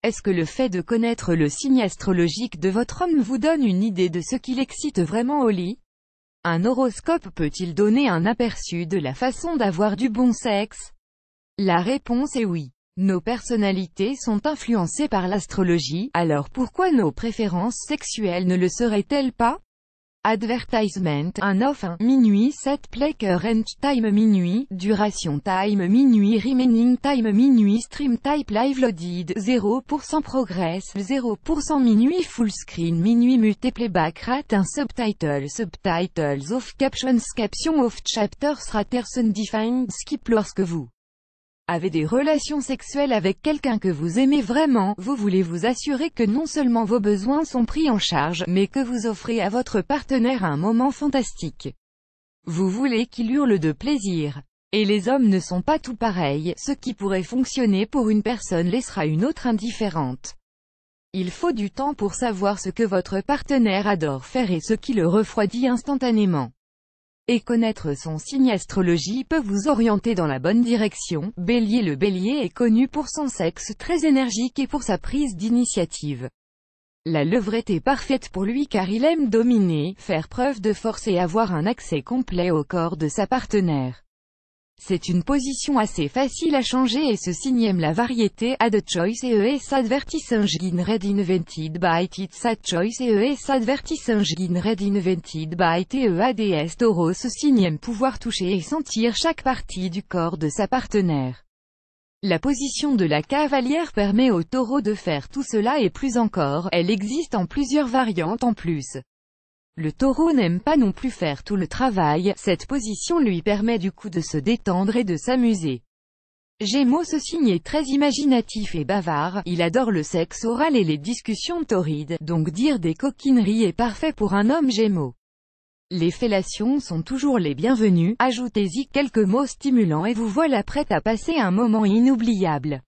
Est-ce que le fait de connaître le signe astrologique de votre homme vous donne une idée de ce qui l'excite vraiment au lit? Un horoscope peut-il donner un aperçu de la façon d'avoir du bon sexe? La réponse est oui. Nos personnalités sont influencées par l'astrologie, alors pourquoi nos préférences sexuelles ne le seraient-elles pas? Advertisement, un off, minuit 7 play current time minuit, duration time minuit remaining time minuit stream type live loaded, 0% progress, 0% minuit full screen minuit mute playback rate subtitles off captions off chapters raters undefined skip lorsque vous avez des relations sexuelles avec quelqu'un que vous aimez vraiment, vous voulez vous assurer que non seulement vos besoins sont pris en charge, mais que vous offrez à votre partenaire un moment fantastique. Vous voulez qu'il hurle de plaisir. Et les hommes ne sont pas tout pareils, ce qui pourrait fonctionner pour une personne laissera une autre indifférente. Il faut du temps pour savoir ce que votre partenaire adore faire et ce qui le refroidit instantanément. Et connaître son signe astrologie peut vous orienter dans la bonne direction. Bélier. Le Bélier est connu pour son sexe très énergique et pour sa prise d'initiative. La levrette est parfaite pour lui car il aime dominer, faire preuve de force et avoir un accès complet au corps de sa partenaire. C'est une position assez facile à changer et ce signe aime la variété. Add choice ES advertising red invented by it's a choice ES advertising red invented by TEADS Taureau. Ce signe aime pouvoir toucher et sentir chaque partie du corps de sa partenaire. La position de la cavalière permet au taureau de faire tout cela et plus encore, elle existe en plusieurs variantes en plus. Le taureau n'aime pas non plus faire tout le travail, cette position lui permet du coup de se détendre et de s'amuser. Gémeaux. Ce signe est très imaginatif et bavard, il adore le sexe oral et les discussions torrides, donc dire des coquineries est parfait pour un homme Gémeaux. Les fellations sont toujours les bienvenues, ajoutez-y quelques mots stimulants et vous voilà prête à passer un moment inoubliable.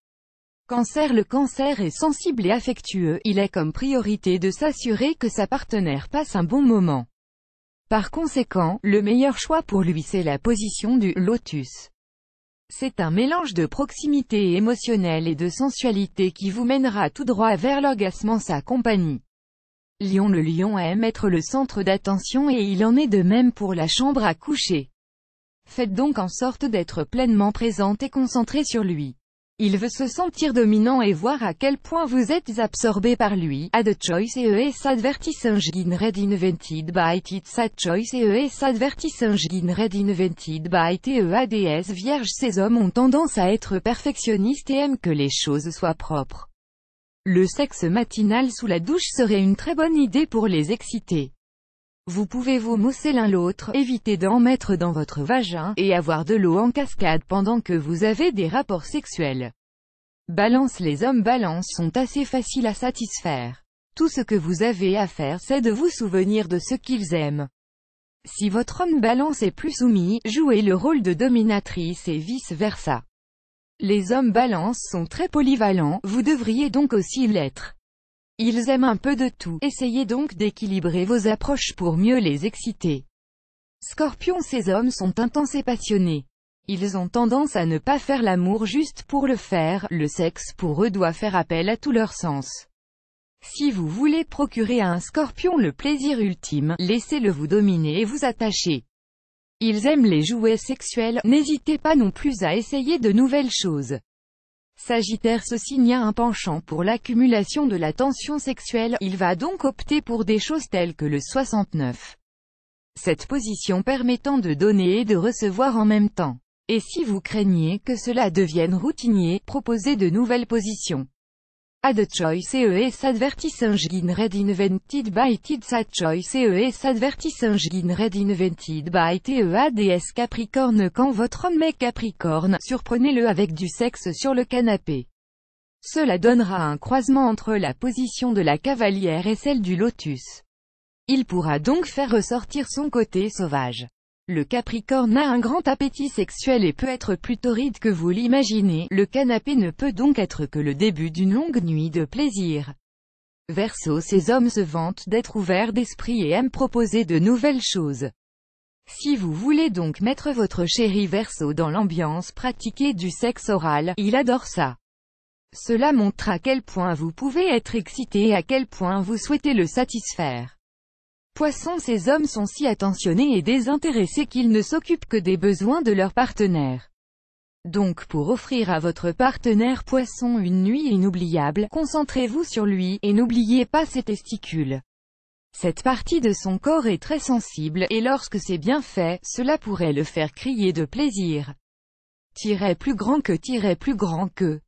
Cancer. Le Cancer est sensible et affectueux, il a comme priorité de s'assurer que sa partenaire passe un bon moment. Par conséquent, le meilleur choix pour lui c'est la position du lotus. C'est un mélange de proximité émotionnelle et de sensualité qui vous mènera tout droit vers l'orgasme en sa compagnie. Lion. Le lion aime être le centre d'attention et il en est de même pour la chambre à coucher. Faites donc en sorte d'être pleinement présente et concentrée sur lui. Il veut se sentir dominant et voir à quel point vous êtes absorbé par lui. Add choice ES advertising red invented by it's a choice ES advertising red invented by TEADS Vierge. Ces hommes ont tendance à être perfectionnistes et aiment que les choses soient propres. Le sexe matinal sous la douche serait une très bonne idée pour les exciter. Vous pouvez vous mousser l'un l'autre, éviter d'en mettre dans votre vagin, et avoir de l'eau en cascade pendant que vous avez des rapports sexuels. Balance. Les hommes Balance sont assez faciles à satisfaire. Tout ce que vous avez à faire c'est de vous souvenir de ce qu'ils aiment. Si votre homme Balance est plus soumis, jouez le rôle de dominatrice et vice-versa. Les hommes Balance sont très polyvalents, vous devriez donc aussi l'être. Ils aiment un peu de tout, essayez donc d'équilibrer vos approches pour mieux les exciter. Scorpion. Ces hommes sont intenses et passionnés. Ils ont tendance à ne pas faire l'amour juste pour le faire, le sexe pour eux doit faire appel à tout leur sens. Si vous voulez procurer à un scorpion le plaisir ultime, laissez-le vous dominer et vous attacher. Ils aiment les jouets sexuels, n'hésitez pas non plus à essayer de nouvelles choses. Sagittaire. Ce signe a un penchant pour l'accumulation de la tension sexuelle, il va donc opter pour des choses telles que le 69. Cette position permettant de donner et de recevoir en même temps. Et si vous craignez que cela devienne routinier, proposez de nouvelles positions. Add choice ES advertising red invented by it's a choice ES advertising red invented by TEADS Capricorne. Quand votre homme est Capricorne, surprenez-le avec du sexe sur le canapé. Cela donnera un croisement entre la position de la cavalière et celle du lotus. Il pourra donc faire ressortir son côté sauvage. Le Capricorne a un grand appétit sexuel et peut être plus torride que vous l'imaginez, le canapé ne peut donc être que le début d'une longue nuit de plaisir. Verseau. Ces hommes se vantent d'être ouverts d'esprit et aiment proposer de nouvelles choses. Si vous voulez donc mettre votre chéri Verseau dans l'ambiance, pratiquer du sexe oral, il adore ça. Cela montre à quel point vous pouvez être excité et à quel point vous souhaitez le satisfaire. Poisson, ces hommes sont si attentionnés et désintéressés qu'ils ne s'occupent que des besoins de leur partenaire. Donc pour offrir à votre partenaire Poisson une nuit inoubliable, concentrez-vous sur lui, et n'oubliez pas ses testicules. Cette partie de son corps est très sensible, et lorsque c'est bien fait, cela pourrait le faire crier de plaisir. Plus grand que, plus grand que.